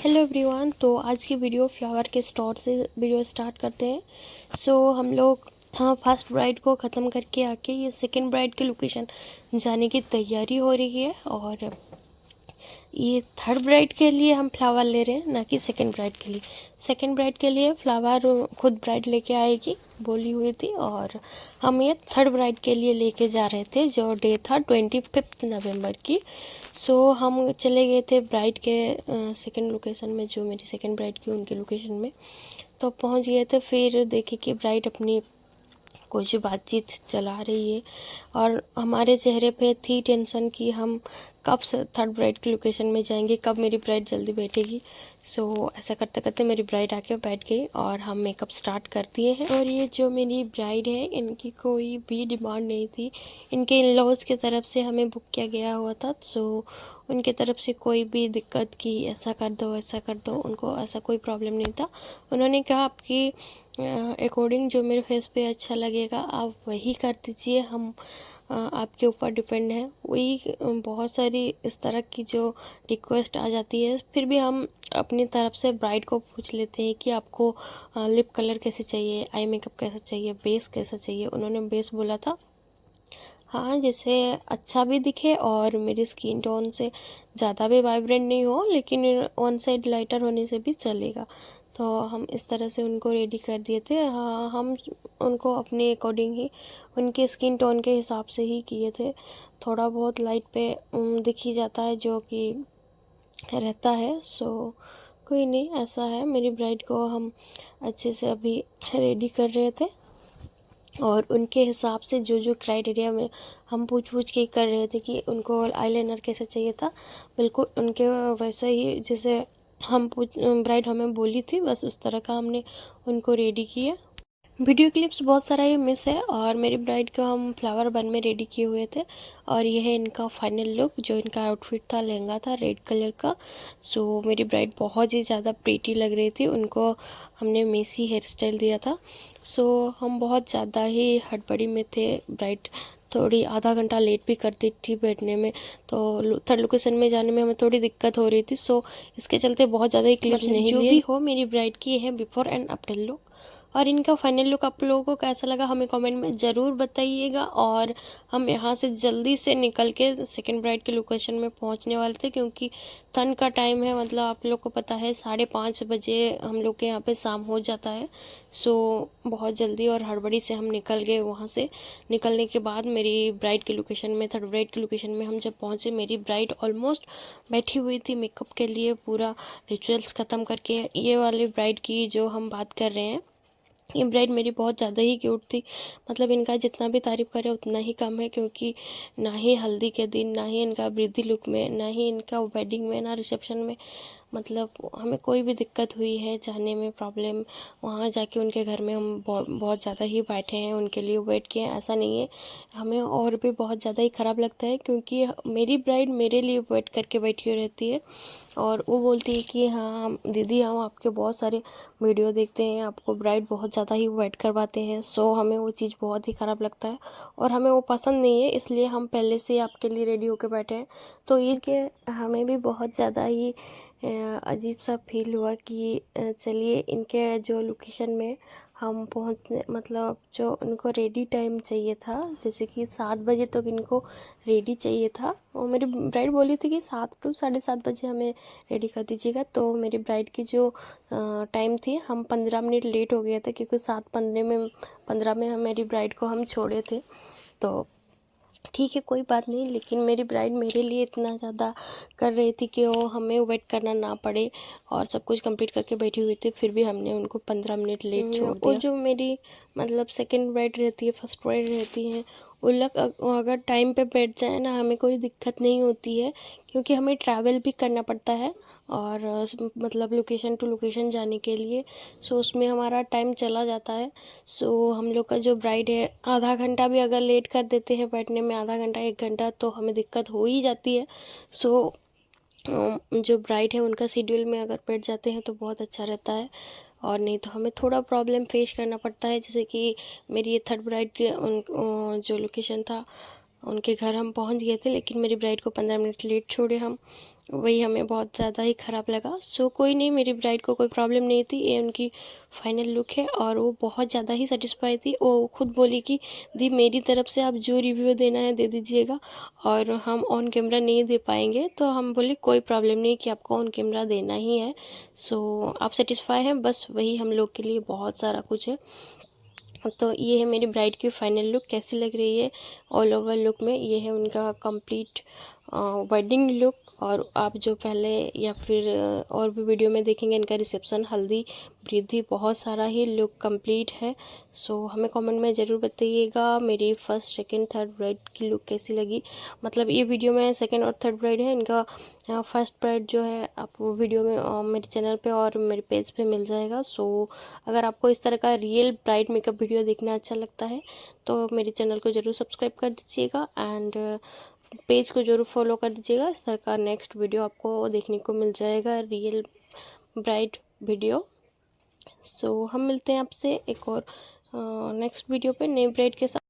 Hello everyone. तो आज की वीडियो फ्लावर के स्टोर से वीडियो स्टार्ट करते हैं। हम लोग फर्स्ट ब्राइड को ख़त्म करके आके ये सेकंड ब्राइड की लोकेशन जाने की तैयारी हो रही है। और ये थर्ड ब्राइड के लिए हम फ्लावर ले रहे हैं, ना कि सेकंड ब्राइड के लिए। सेकंड ब्राइड के लिए फ्लावर खुद ब्राइड लेके आएगी, बोली हुई थी। और हम ये थर्ड ब्राइड के लिए लेके जा रहे थे, जो डे था 25 नवंबर की। हम चले गए थे ब्राइड के सेकंड लोकेशन में, जो मेरी सेकंड ब्राइड की उनकी लोकेशन में। तो पहुंच गए थे, फिर देखे कि ब्राइड अपनी कुछ बातचीत चला रही है और हमारे चेहरे पे थी टेंशन कि हम कब से थर्ड ब्राइड की लोकेशन में जाएंगे, कब मेरी ब्राइड जल्दी बैठेगी। ऐसा करते करते मेरी ब्राइड आके बैठ गई और हम मेकअप स्टार्ट कर दिए हैं। और ये जो मेरी ब्राइड है, इनकी कोई भी डिमांड नहीं थी। इनके इन लॉज की तरफ से हमें बुक किया गया हुआ था। उनके तरफ से कोई भी दिक्कत कि ऐसा कर दो ऐसा कर दो, उनको ऐसा कोई प्रॉब्लम नहीं था। उन्होंने कहा आपकी अकॉर्डिंग जो मेरे फेस पे अच्छा लगेगा आप वही कर दीजिए, हम आपके ऊपर डिपेंड है। वही बहुत सारी इस तरह की जो रिक्वेस्ट आ जाती है, फिर भी हम अपनी तरफ से ब्राइड को पूछ लेते हैं कि आपको लिप कलर कैसे चाहिए, आई मेकअप कैसा चाहिए, बेस कैसा चाहिए। उन्होंने बेस बोला था, हाँ, जिससे अच्छा भी दिखे और मेरी स्किन टोन से ज़्यादा भी वाइब्रेंट नहीं हो, लेकिन वन साइड लाइटर होने से भी चलेगा। तो हम इस तरह से उनको रेडी कर दिए थे। हाँ, हम उनको अपने अकॉर्डिंग ही, उनके स्किन टोन के हिसाब से ही किए थे। थोड़ा बहुत लाइट पे दिख ही जाता है, जो कि रहता है। कोई नहीं, ऐसा है। मेरी ब्राइड को हम अच्छे से अभी रेडी कर रहे थे और उनके हिसाब से जो जो क्राइटेरिया में हम पूछ पूछ के कर रहे थे कि उनको आईलाइनर कैसे चाहिए था, बिल्कुल उनके वैसा ही जैसे हम ब्राइड हमें बोली थी, बस उस तरह का हमने उनको रेडी किया। वीडियो क्लिप्स बहुत सारा ये मिस है और मेरी ब्राइड को हम फ्लावर बन में रेडी किए हुए थे। और ये है इनका फाइनल लुक, जो इनका आउटफिट था, लहंगा था रेड कलर का। मेरी ब्राइड बहुत ही ज़्यादा प्रीटी लग रही थी। उनको हमने मेसी हेयर स्टाइल दिया था। हम बहुत ज़्यादा ही हड़बड़ी में थे। ब्राइड थोड़ी आधा घंटा लेट भी करती थी बैठने में, तो थर्ड लोकेशन में जाने में हमें थोड़ी दिक्कत हो रही थी। इसके चलते बहुत ज़्यादा ही क्लिप्स नहीं लिए। जो भी हो, मेरी ब्राइड की है बिफोर एंड आफ्टर लुक। और इनका फाइनल लुक आप लोगों को कैसा लगा हमें कमेंट में ज़रूर बताइएगा। और हम यहाँ से जल्दी से निकल के सेकेंड ब्राइड के लोकेशन में पहुँचने वाले थे, क्योंकि ठंड का टाइम है। मतलब आप लोग को पता है 5:30 बजे हम लोग के यहाँ पे शाम हो जाता है। बहुत जल्दी और हड़बड़ी से हम निकल गए वहाँ से। निकलने के बाद मेरी ब्राइड की लोकेशन में, थर्ड ब्राइड की लोकेशन में हम जब पहुँचे, मेरी ब्राइड ऑलमोस्ट बैठी हुई थी मेकअप के लिए, पूरा रिचुअल्स ख़त्म करके। ये वाली ब्राइड की जो हम बात कर रहे हैं, ये ब्राइड मेरी बहुत ज़्यादा ही क्यूट थी। मतलब इनका जितना भी तारीफ़ करें उतना ही कम है, क्योंकि ना ही हल्दी के दिन, ना ही इनका वृद्धि लुक में, ना ही इनका वेडिंग में, ना रिसेप्शन में मतलब हमें कोई भी दिक्कत हुई है जाने में, प्रॉब्लम। वहाँ जाके उनके घर में हम बहुत ज़्यादा ही बैठे हैं, उनके लिए वेट किए हैं, ऐसा नहीं है। हमें और भी बहुत ज़्यादा ही ख़राब लगता है, क्योंकि मेरी ब्राइड मेरे लिए वेट करके बैठी रहती है। और वो बोलती है कि हाँ दीदी, हम आपके बहुत सारे वीडियो देखते हैं, आपको ब्राइड बहुत ज़्यादा ही वेट करवाते हैं। हमें वो चीज़ बहुत ही ख़राब लगता है और हमें वो पसंद नहीं है, इसलिए हम पहले से आपके लिए रेडी होकर बैठे हैं। तो ये कि हमें भी बहुत ज़्यादा ही अजीब सा फील हुआ कि चलिए इनके जो लोकेशन में हम पहुँचने, मतलब जो उनको रेडी टाइम चाहिए था, जैसे कि 7 बजे तक इनको रेडी चाहिए था। और मेरी ब्राइड बोली थी कि 7 to 7:30 बजे हमें रेडी कर दीजिएगा। तो मेरी ब्राइड की जो टाइम थी, हम 15 मिनट लेट हो गए थे, क्योंकि 7:15 में हम मेरी ब्राइड को हम छोड़े थे। तो ठीक है, कोई बात नहीं, लेकिन मेरी ब्राइड मेरे लिए इतना ज़्यादा कर रही थी कि वो हमें वेट करना ना पड़े, और सब कुछ कंप्लीट करके बैठी हुई थी, फिर भी हमने उनको 15 मिनट लेट छोड़ दिया। और जो मेरी मतलब सेकंड ब्राइड रहती है, फर्स्ट ब्राइड रहती हैं, वो लोग अगर टाइम पे बैठ जाए ना, हमें कोई दिक्कत नहीं होती है, क्योंकि हमें ट्रैवल भी करना पड़ता है और मतलब लोकेशन टू लोकेशन जाने के लिए। उसमें हमारा टाइम चला जाता है। हम लोग का जो ब्राइड है, आधा घंटा भी अगर लेट कर देते हैं बैठने में, आधा घंटा 1 घंटा, तो हमें दिक्कत हो ही जाती है। जो ब्राइड है उनका शेड्यूल में अगर बैठ जाते हैं तो बहुत अच्छा रहता है, और नहीं तो हमें थोड़ा प्रॉब्लम फेस करना पड़ता है। जैसे कि मेरी ये थर्ड ब्राइड के जो लोकेशन था, उनके घर हम पहुंच गए थे, लेकिन मेरी ब्राइड को 15 मिनट लेट छोड़े हम। वही हमें बहुत ज़्यादा ही ख़राब लगा। सो कोई नहीं, मेरी ब्राइड को कोई प्रॉब्लम नहीं थी, ये उनकी फाइनल लुक है और वो बहुत ज़्यादा ही सेटिस्फाई थी। वो खुद बोली कि दी मेरी तरफ से आप जो रिव्यू देना है दे दीजिएगा और हम ऑन कैमरा नहीं दे पाएंगे। तो हम बोले कोई प्रॉब्लम नहीं कि आपको ऑन कैमरा देना ही है। सो आप सेटिस्फाई हैं, बस वही हम लोग के लिए बहुत सारा कुछ है। तो ये है मेरी ब्राइड की फ़ाइनल लुक, कैसी लग रही है ऑल ओवर लुक में। ये है उनका कंप्लीट वेडिंग लुक। और आप जो पहले या फिर और भी वीडियो में देखेंगे, इनका रिसेप्शन, हल्दी, वृद्धि, बहुत सारा ही लुक कंप्लीट है। सो हमें कमेंट में ज़रूर बताइएगा मेरी फर्स्ट सेकंड थर्ड ब्राइड की लुक कैसी लगी। मतलब ये वीडियो में सेकंड और थर्ड ब्राइड है, इनका फर्स्ट ब्राइड जो है आपको वीडियो में मेरे चैनल पे और मेरे पेज पे मिल जाएगा। सो अगर आपको इस तरह का रियल ब्राइड मेकअप वीडियो देखना अच्छा लगता है तो मेरे चैनल को ज़रूर सब्सक्राइब कर दीजिएगा एंड पेज को ज़रूर फॉलो कर दीजिएगा। इस तरह का नेक्स्ट वीडियो आपको देखने को मिल जाएगा, रियल ब्राइड वीडियो। सो हम मिलते हैं आपसे एक और नेक्स्ट वीडियो पे नई ब्राइड के साथ।